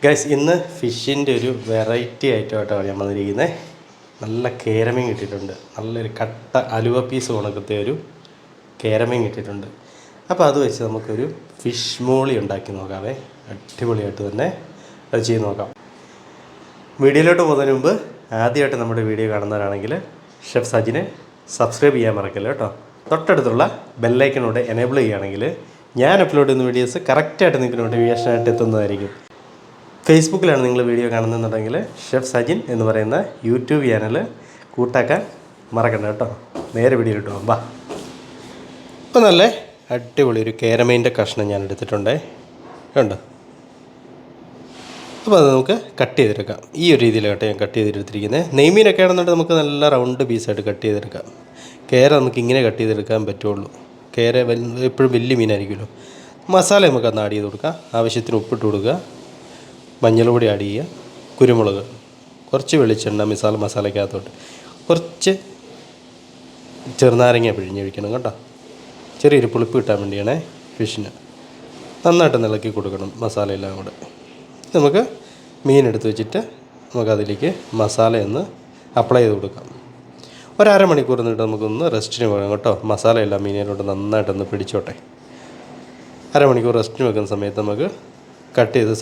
Guys ഇന്ന് ഫിഷിൻ്റെ ഒരു വെറൈറ്റി ഐറ്റമായിട്ടാണ് ഞാൻ വന്നിരിക്കുന്നത്. നല്ല കേരമീൻ കിട്ടിയിട്ടുണ്ട്. നല്ലൊരു കട്ട അലുവ പീസ് കണക്കത്തെ ഒരു കേരമീൻ കിട്ടിയിട്ടുണ്ട്. അപ്പോൾ അത് വെച്ച് നമുക്കൊരു ഫിഷ് മോളി ഉണ്ടാക്കി നോക്കാവേ. അടിപൊളിയായിട്ട് തന്നെ അത് ചെയ്ത് നോക്കാം. വീഡിയോയിലോട്ട് പോകുന്നതിന് മുമ്പ് ആദ്യമായിട്ട് നമ്മുടെ വീഡിയോ കാണുന്നവരാണെങ്കിൽ ഷെഫ് സജിനെ സബ്സ്ക്രൈബ് ചെയ്യാൻ മറക്കല്ലോ കേട്ടോ. തൊട്ടടുത്തുള്ള ബെല്ലൈക്കനോട് എനേബിൾ ചെയ്യുകയാണെങ്കിൽ ഞാൻ അപ്ലോഡ് ചെയ്യുന്ന വീഡിയോസ് കറക്റ്റായിട്ട് നിങ്ങൾക്ക് നോട്ടിഫിക്കേഷനായിട്ട് എത്തുന്നതായിരിക്കും. ഫേസ്ബുക്കിലാണ് നിങ്ങൾ വീഡിയോ കാണുന്നതെന്നുണ്ടെങ്കിൽ ഷെഫ് സജിൻ എന്ന് പറയുന്ന യൂട്യൂബ് ചാനൽ കൂട്ടാക്കാൻ മറക്കണ്ട കേട്ടോ. നേരെ വീഡിയോയിലോട്ട് പോകാം. വാ. അപ്പോൾ നല്ല അടിപൊളി ഒരു കേരമീൻ്റെ കഷ്ണം ഞാൻ എടുത്തിട്ടുണ്ടേ, കണ്ടോ. അപ്പോൾ അത് നമുക്ക് കട്ട് ചെയ്തെടുക്കാം. ഈ ഒരു രീതിയിലായിട്ട് ഞാൻ കട്ട് ചെയ്തെടുത്തിരിക്കുന്നത്. നെയ്മീനൊക്കെ ആണെന്നുണ്ടെങ്കിൽ നമുക്ക് നല്ല റൗണ്ട് പീസായിട്ട് കട്ട് ചെയ്തെടുക്കാം. കേര നമുക്ക് ഇങ്ങനെ കട്ട് ചെയ്തെടുക്കാൻ പറ്റുള്ളൂ. കേര എപ്പോഴും വലിയ മീനായിരിക്കുമല്ലോ. മസാല നമുക്ക് അന്ന് ആഡ് ചെയ്ത് കൊടുക്കാം. ആവശ്യത്തിന് ഉപ്പിട്ട് കൊടുക്കുക, മഞ്ഞൾ പൊടി ആഡ് ചെയ്യുക, കുരുമുളക്, കുറച്ച് വെളിച്ചെണ്ണ മസാലയ്ക്കകത്തോട്ട്, കുറച്ച് ചെറുനാരങ്ങ പിഴിഞ്ഞൊഴിക്കണം കേട്ടോ. ചെറിയൊരു പുളിപ്പ് കിട്ടാൻ വേണ്ടിയാണേ ഫിഷിന്. നന്നായിട്ട് ഇളക്കി കൊടുക്കണം മസാലയെല്ലാം കൂടെ. നമുക്ക് മീനെടുത്ത് വെച്ചിട്ട് നമുക്കതിലേക്ക് മസാലയൊന്ന് അപ്ലൈ ചെയ്ത് കൊടുക്കാം. ഒരമണിക്കൂർ എന്നിട്ട് നമുക്കൊന്ന് റെസ്റ്റിന് പോകാം കേട്ടോ. മസാലയെല്ലാം മീനിലോട്ട് നന്നായിട്ടൊന്ന് പിടിച്ചോട്ടെ. അരമണിക്കൂർ റെസ്റ്റിന് വെക്കുന്ന സമയത്ത് നമുക്ക് കട്ട് ചെയ്ത്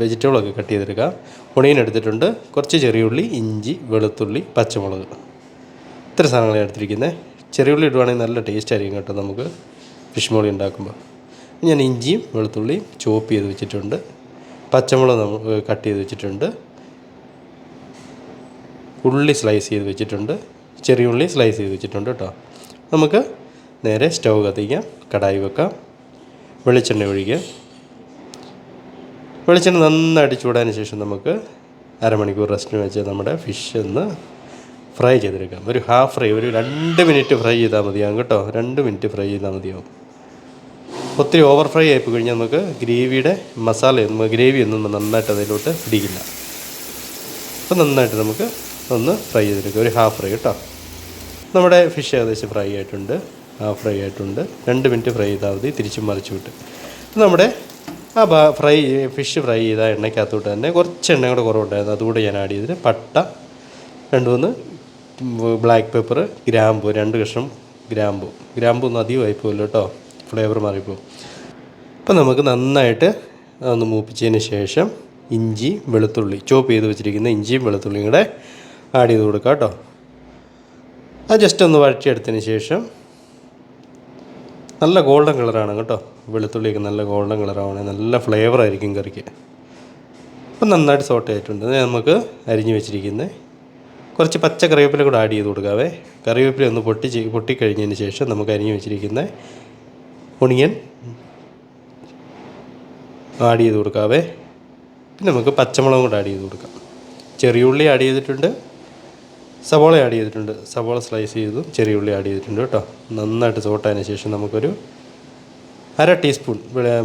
വെജിറ്റബിളൊക്കെ കട്ട് ചെയ്തെടുക്കാം. ഒണിയൻ എടുത്തിട്ടുണ്ട്, കുറച്ച് ചെറിയുള്ളി, ഇഞ്ചി, വെളുത്തുള്ളി, പച്ചമുളക്, ഇത്ര സാധനങ്ങളാണ് എടുത്തിരിക്കുന്നത്. ചെറിയുള്ളി ഇടുവാണെങ്കിൽ നല്ല ടേസ്റ്റ് ആയിരിക്കും കേട്ടോ നമുക്ക് ഫിഷ് മോളി ഉണ്ടാക്കുമ്പോൾ. ഞാൻ ഇഞ്ചിയും വെളുത്തുള്ളിയും ചോപ്പ് ചെയ്ത് വെച്ചിട്ടുണ്ട്, പച്ചമുളക് നമുക്ക് കട്ട് ചെയ്ത് വെച്ചിട്ടുണ്ട്, ഉള്ളി സ്ലൈസ് ചെയ്ത് വെച്ചിട്ടുണ്ട്, ചെറിയുള്ളി സ്ലൈസ് ചെയ്ത് വെച്ചിട്ടുണ്ട് കേട്ടോ. നമുക്ക് നേരെ സ്റ്റൗ കത്തിക്കാം, കടായി വെക്കാം, വെളിച്ചെണ്ണ ഒഴിക്കുക. വെളിച്ചെണ്ണ നന്നായിട്ട് ചൂടാതിന് ശേഷം നമുക്ക് അരമണിക്കൂർ റെസ്റ്റിന് വെച്ച് നമ്മുടെ ഫിഷ് ഒന്ന് ഫ്രൈ ചെയ്തെടുക്കാം. ഒരു ഹാഫ് ഫ്രൈ, ഒരു 2 മിനിറ്റ് ഫ്രൈ ചെയ്താൽ മതിയാകും കേട്ടോ. 2 മിനിറ്റ് ഫ്രൈ ചെയ്താൽ മതിയാവും. ഒത്തിരി ഓവർ ഫ്രൈ ആയിപ്പോയി കഴിഞ്ഞാൽ നമുക്ക് ഗ്രേവിയൊന്നും നന്നായിട്ട് അതിലോട്ട് പിടിക്കില്ല. അപ്പോൾ നന്നായിട്ട് നമുക്ക് ഒന്ന് ഫ്രൈ ചെയ്തെടുക്കാം, ഒരു ഹാഫ് ഫ്രൈ കേട്ടോ. നമ്മുടെ ഫിഷ് ഏകദേശം ഫ്രൈ ആയിട്ടുണ്ട്, ഹാഫ് ഫ്രൈ ആയിട്ടുണ്ട്. 2 മിനിറ്റ് ഫ്രൈ ചെയ്താൽ മതി, തിരിച്ചും മറിച്ച് വിട്ട്. നമ്മുടെ ഫിഷ് ഫ്രൈ ചെയ്ത എണ്ണയ്ക്കകത്തോട്ട് തന്നെ കുറച്ച് എണ്ണ കൂടെ കുറവുണ്ടായിരുന്നു, അതുകൂടെ ഞാൻ ആഡ് ചെയ്തിട്ട് പട്ട, 2-3 ബ്ലാക്ക് പെപ്പർ, ഗ്രാമ്പു, 2 കഷ്ണം ഗ്രാമ്പു ഒന്നും അധികമായി പോകില്ല കേട്ടോ, ഫ്ലേവർ മാറിപ്പോവും. അപ്പോൾ നമുക്ക് നന്നായിട്ട് ഒന്ന് മൂപ്പിച്ചതിന് ശേഷം ഇഞ്ചി വെളുത്തുള്ളി ചോപ്പ് ചെയ്ത് വെച്ചിരിക്കുന്ന ഇഞ്ചിയും വെളുത്തുള്ളിയും കൂടെ ആഡ് ചെയ്ത് കൊടുക്കാം കേട്ടോ. അത് ജസ്റ്റ് ഒന്ന് വഴറ്റിയെടുത്തതിന് ശേഷം നല്ല ഗോൾഡൻ കളറാണ് കേട്ടോ. വെളുത്തുള്ളിയൊക്കെ നല്ല ഗോൾഡൻ കളറാണ്, നല്ല ഫ്ലേവറായിരിക്കും കറിക്ക്. അപ്പം നന്നായിട്ട് സോട്ട് ആയിട്ടുണ്ട്. നമുക്ക് അരിഞ്ഞ് വെച്ചിരിക്കുന്ന കുറച്ച് പച്ച കറിവേപ്പില കൂടെ ആഡ് ചെയ്ത് കൊടുക്കാവേ. കറിവേപ്പില ഒന്ന് പൊട്ടിക്കഴിഞ്ഞതിന് ശേഷം നമുക്ക് അരിഞ്ഞ് വെച്ചിരിക്കുന്ന ഒണിയൻ ആഡ് ചെയ്ത് കൊടുക്കാവേ. പിന്നെ നമുക്ക് പച്ചമുളകും കൂടെ ആഡ് ചെയ്ത് കൊടുക്കാം. ചെറിയുള്ളി ആഡ് ചെയ്തിട്ടുണ്ട്, സവോള ആഡ് ചെയ്തിട്ടുണ്ട്, സവോള സ്ലൈസ് ചെയ്തും ചെറിയുള്ളി ആഡ് ചെയ്തിട്ടുണ്ട് കേട്ടോ. നന്നായിട്ട് സോട്ടായതിന് ശേഷം നമുക്കൊരു 1/2 ടീസ്പൂൺ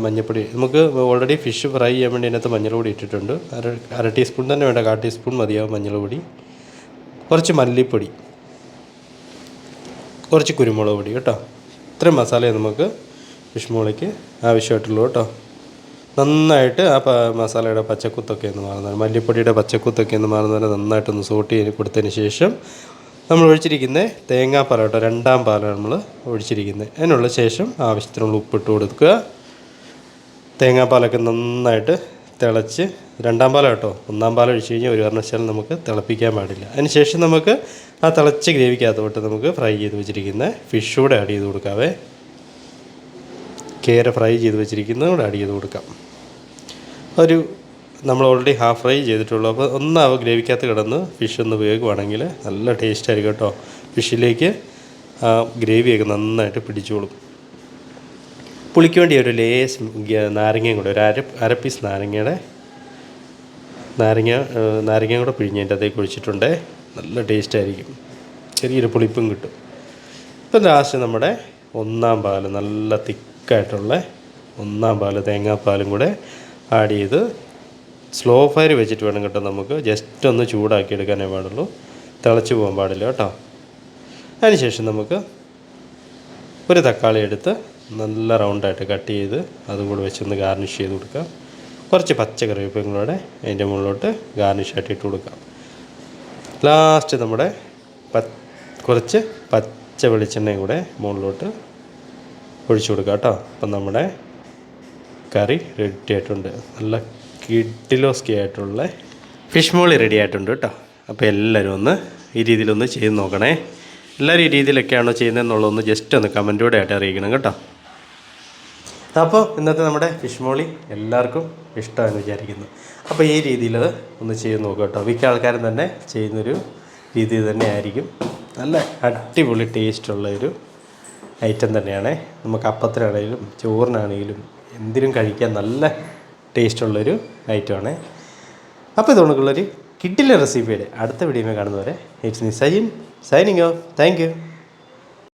മഞ്ഞൾപ്പൊടി, നമുക്ക് ഓൾറെഡി ഫിഷ് ഫ്രൈ ചെയ്യാൻ വേണ്ടി അതിനകത്ത് മഞ്ഞൾ പൊടി ഇട്ടിട്ടുണ്ട്. 1/2 ടീസ്പൂൺ തന്നെ വേണ്ട, 1/4 ടീസ്പൂൺ മതിയാവും മഞ്ഞൾ പൊടി. കുറച്ച് മല്ലിപ്പൊടി, കുറച്ച് കുരുമുളക് പൊടി കേട്ടോ. ഇത്രയും മസാലയെ നമുക്ക് ഫിഷ് മോളിക്ക് ആവശ്യമായിട്ടുള്ളൂ കേട്ടോ. നന്നായിട്ട് ആ മസാലയുടെ പച്ചക്കുത്തൊക്കെ ഒന്ന് മാറുന്നത്, മല്ലിപ്പൊടിയുടെ പച്ചക്കുത്തൊക്കെ ഒന്ന് മാറുന്നവരെ നന്നായിട്ടൊന്ന് സോട്ട് ചെയ്ത് കൊടുത്തതിന് ശേഷം നമ്മൾ ഒഴിച്ചിരിക്കുന്ന തേങ്ങാപ്പാൽ കേട്ടോ, 2ാം പാലാണ് നമ്മൾ ഒഴിച്ചിരിക്കുന്നത്. അതിനുള്ള ശേഷം ആവശ്യത്തിനുള്ള ഉപ്പിട്ട് കൊടുക്കുക. തേങ്ങാപ്പാലൊക്കെ നന്നായിട്ട് തിളച്ച്, 2ാം പാല കേട്ടോ, 1ാം പാൽ ഒഴിച്ച് കഴിഞ്ഞാൽ ഒരു കാരണവശാലും നമുക്ക് തിളപ്പിക്കാൻ പാടില്ല. അതിന് ശേഷം നമുക്ക് ആ തിളച്ച ഗ്രേവിക്കകത്തോട്ട് നമുക്ക് ഫ്രൈ ചെയ്ത് വെച്ചിരിക്കുന്ന ഫിഷ് കൂടെ ആഡ് ചെയ്ത് കൊടുക്കാവേ. കേര ഫ്രൈ ചെയ്ത് വെച്ചിരിക്കുന്നത് കൂടെ ആഡ് ചെയ്ത് കൊടുക്കാം. നമ്മൾ ഓൾറെഡി ഹാഫ് ഫ്രൈ ചെയ്തിട്ടുള്ളൂ. അപ്പോൾ ഒന്ന് ഗ്രേവിക്കകത്ത് കിടന്ന് ഫിഷ് ഒന്ന് വേകുവാണെങ്കിൽ നല്ല ടേസ്റ്റ് ആയിരിക്കും കേട്ടോ. ഫിഷിലേക്ക് ആ ഗ്രേവിയൊക്കെ നന്നായിട്ട് പിടിച്ചോളും. പുളിക്ക് വേണ്ടി ഒരു ലേസ് നാരങ്ങയും കൂടെ, ഒരു അര പീസ് നാരങ്ങ കൂടെ പിഴിഞ്ഞതിൻ്റെ അതേക്ക് ഒഴിച്ചിട്ടുണ്ട്. നല്ല ടേസ്റ്റ് ആയിരിക്കും, ചെറിയൊരു പുളിപ്പും കിട്ടും. ഇപ്പം ലാസ്റ്റ് നമ്മുടെ 1ാം പാൽ, നല്ല തിക്കായിട്ടുള്ള 1ാം പാൽ തേങ്ങാപ്പാലും കൂടെ ആഡ് ചെയ്ത് സ്ലോ ഫയർ വെച്ചിട്ട് വേണം കേട്ടോ. നമുക്ക് ജസ്റ്റ് ഒന്ന് ചൂടാക്കി എടുക്കാനേ പാടുള്ളൂ, തിളച്ച് പോകാൻ പാടില്ല കേട്ടോ. അതിനുശേഷം നമുക്ക് ഒരു തക്കാളി എടുത്ത് നല്ല റൗണ്ടായിട്ട് കട്ട് ചെയ്ത് അതും കൂടെ വെച്ചൊന്ന് ഗാർണിഷ് ചെയ്ത് കൊടുക്കാം. കുറച്ച് പച്ചക്കറിവേപ്പും കൂടെ അതിൻ്റെ മുകളിലോട്ട് ഗാർണിഷായിട്ട് ഇട്ട് കൊടുക്കാം. ലാസ്റ്റ് നമ്മുടെ കുറച്ച് പച്ച വെളിച്ചെണ്ണയും കൂടെ മുകളിലോട്ട് ഒഴിച്ചു കൊടുക്കാം കേട്ടോ. അപ്പം നമ്മുടെ കറി റെഡി ആയിട്ടുണ്ട്. നല്ല കിഡിലോസ്കി ആയിട്ടുള്ള ഫിഷ് മോളി റെഡി ആയിട്ടുണ്ട് കേട്ടോ. അപ്പോൾ എല്ലാവരും ഒന്ന് ഈ രീതിയിലൊന്ന് ചെയ്ത് നോക്കണേ. എല്ലാവരും ഈ രീതിയിലൊക്കെയാണോ ചെയ്യുന്നതെന്നുള്ളതൊന്ന് ജസ്റ്റ് ഒന്ന് കമൻറ്റോടെ ആയിട്ട് അറിയിക്കണം കേട്ടോ. അപ്പോൾ ഇന്നത്തെ നമ്മുടെ ഫിഷ് മോളി എല്ലാവർക്കും ഇഷ്ടമാണെന്ന് വിചാരിക്കുന്നു. അപ്പോൾ ഈ രീതിയിൽ ഒന്ന് ചെയ്ത് നോക്കുക കേട്ടോ. മിക്ക ആൾക്കാരും തന്നെ ചെയ്യുന്നൊരു രീതി തന്നെ ആയിരിക്കും. നല്ല അടിപൊളി ടേസ്റ്റുള്ള ഒരു ഐറ്റം തന്നെയാണ്. നമുക്ക് അപ്പത്തിനാണെങ്കിലും ചോറിനാണെങ്കിലും എന്തിനും കഴിക്കാൻ നല്ല ടേസ്റ്റുള്ളൊരു ഐറ്റമാണ്. അപ്പോൾ ഇതുകൊണ്ടുള്ളൊരു കിഡിലെ റെസിപ്പിയുടെ അടുത്ത വീഡിയോയിൽ കാണുന്നവരെ it's me signing off. Thank you.